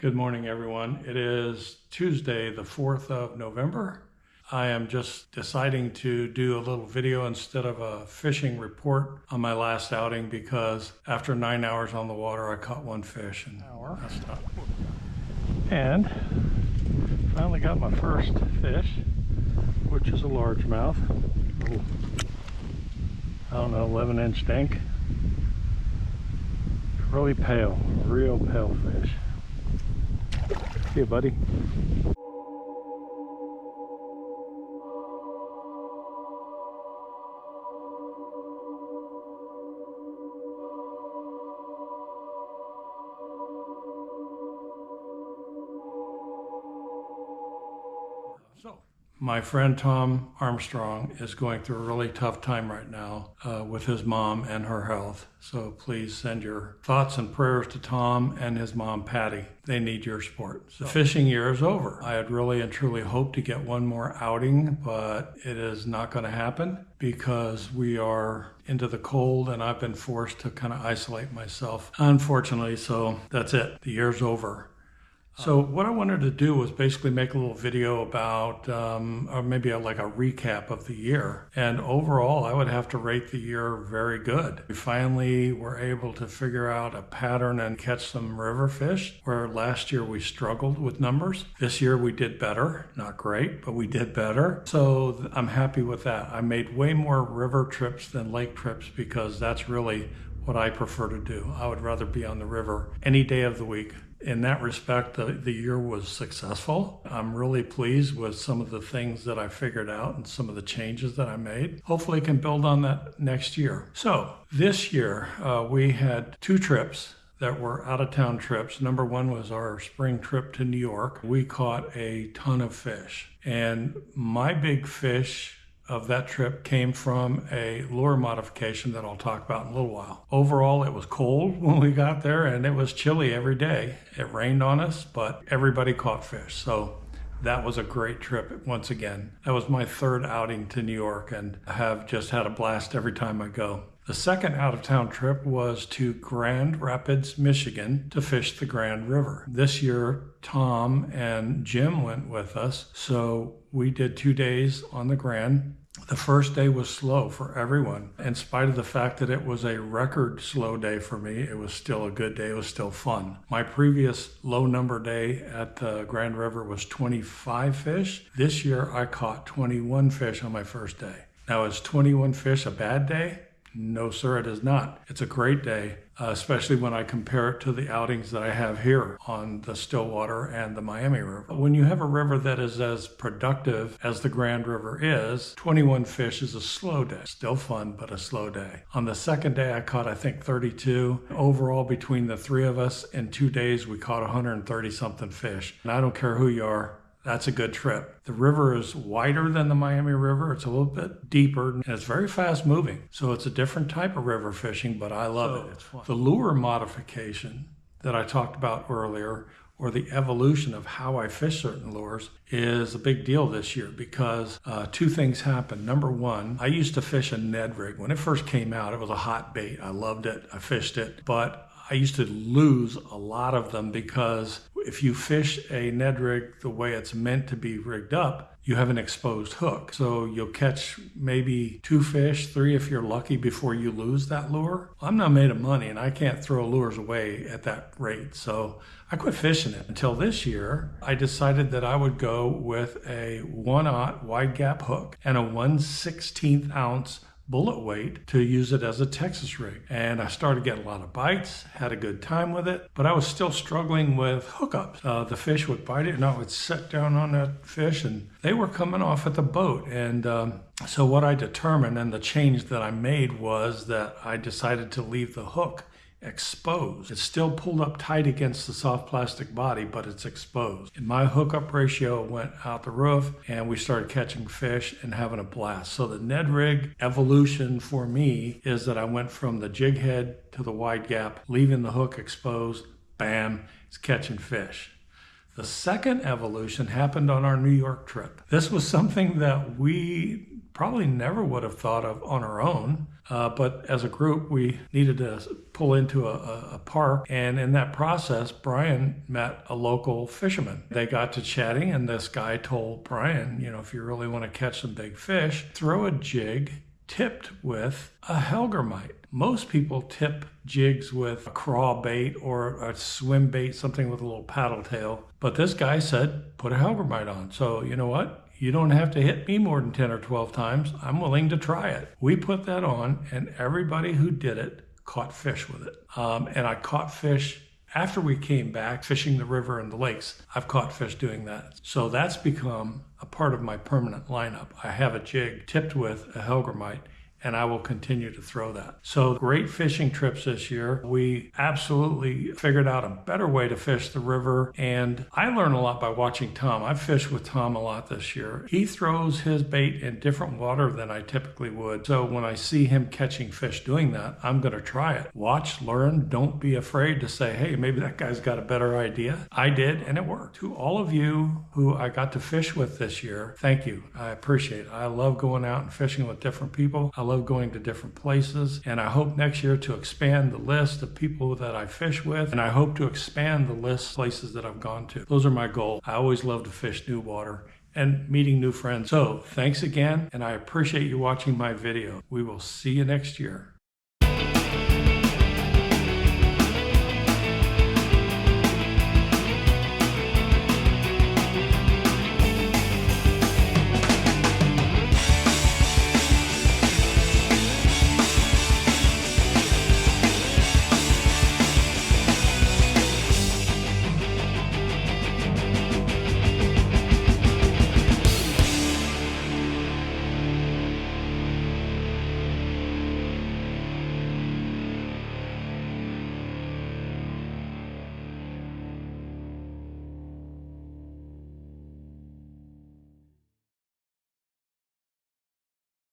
Good morning, everyone. It is Tuesday, the 4th of November. I am just deciding to do a little video instead of a fishing report on my last outing because after 9 hours on the water, I caught one fish and that's not. And finally got my first fish, which is a largemouth. I don't know, 11-inch dink. Really pale, real pale fish. See you, buddy. So, my friend Tom Armstrong is going through a really tough time right now with his mom and her health. So please send your thoughts and prayers to Tom and his mom, Patty. They need your support. So, the fishing year is over. I had really and truly hoped to get one more outing, but it is not going to happen because we are into the cold and I've been forced to kind of isolate myself, unfortunately. So that's it. The year's over. So what I wanted to do was basically make a little video about, or maybe like a recap of the year. And overall, I would have to rate the year very good. We finally were able to figure out a pattern and catch some river fish, where last year we struggled with numbers. This year we did better, not great, but we did better. So I'm happy with that. I made way more river trips than lake trips because that's really what I prefer to do. I would rather be on the river any day of the week. In that respect, the year was successful. I'm really pleased with some of the things that I figured out and some of the changes that I made. Hopefully I can build on that next year. So this year, we had 2 trips that were out-of-town trips. Number one was our spring trip to New York. We caught a ton of fish. And my big fish of that trip came from a lure modification that I'll talk about in a little while. Overall, it was cold when we got there and it was chilly every day. It rained on us, but everybody caught fish. So that was a great trip once again. That was my 3rd outing to New York and I have just had a blast every time I go. The second out-of-town trip was to Grand Rapids, Michigan to fish the Grand River. This year, Tom and Jim went with us, so we did 2 days on the Grand. The first day was slow for everyone. In spite of the fact that it was a record slow day for me, it was still a good day. It was still fun. My previous low number day at the Grand River was 25 fish. This year, I caught 21 fish on my first day. Now, is 21 fish a bad day? No, sir, it is not. It's a great day, especially when I compare it to the outings that I have here on the Stillwater and the Miami River. When you have a river that is as productive as the Grand River is, 21 fish is a slow day. Still fun, but a slow day. On the second day, I caught, I think, 32. Overall, between the 3 of us, in 2 days, we caught 130-something fish. And I don't care who you are. That's a good trip. The river is wider than the Miami River. It's a little bit deeper and it's very fast moving. So it's a different type of river fishing, but I love it. It's fun. The lure modification that I talked about earlier, or the evolution of how I fish certain lures, is a big deal this year because 2 things happened. Number one, I used to fish a Ned rig. When it first came out, it was a hot bait. I loved it. I fished it, but I used to lose a lot of them because if you fish a Ned rig the way it's meant to be rigged up, you have an exposed hook. So you'll catch maybe 2 fish, 3 if you're lucky before you lose that lure. I'm not made of money and I can't throw lures away at that rate. So I quit fishing it. Until this year, I decided that I would go with a 1/0 wide gap hook and a 1/16 ounce bullet weight to use it as a Texas rig. And I started getting a lot of bites, had a good time with it, but I was still struggling with hookups. The fish would bite it and I would sit down on that fish and they were coming off at the boat. And so what I determined and the change that I made was that I decided to leave the hook exposed. It's still pulled up tight against the soft plastic body, but it's exposed. And my hookup ratio went out the roof and we started catching fish and having a blast. So the Ned rig evolution for me is that I went from the jig head to the wide gap, leaving the hook exposed, bam, it's catching fish. The second evolution happened on our New York trip. This was something that we probably never would have thought of on our own. But as a group, we needed to pull into a park. And in that process, Brian met a local fisherman. They got to chatting, and this guy told Brian, if you really want to catch some big fish, throw a jig tipped with a hellgrammite. Most people tip jigs with a craw bait or a swim bait, something with a little paddle tail. But this guy said, put a hellgrammite on. So you know what? You don't have to hit me more than 10 or 12 times. I'm willing to try it. We put that on, and everybody who did it caught fish with it. And I caught fish after we came back fishing the river and the lakes. I've caught fish doing that. So that's become a part of my permanent lineup. I have a jig tipped with a hellgrammite, and I will continue to throw that. So great fishing trips this year. We absolutely figured out a better way to fish the river, and I learned a lot by watching Tom. I've fished with Tom a lot this year. He throws his bait in different water than I typically would. So when I see him catching fish doing that, I'm gonna try it. Watch, learn, don't be afraid to say, hey, maybe that guy's got a better idea. I did, and it worked. To all of you who I got to fish with this year, thank you. I appreciate it. I love going out and fishing with different people. I love going to different places, and I hope next year to expand the list of people that I fish with, and I hope to expand the list of places that I've gone to. Those are my goals. I always love to fish new water and meeting new friends. So thanks again, and I appreciate you watching my video. We will see you next year.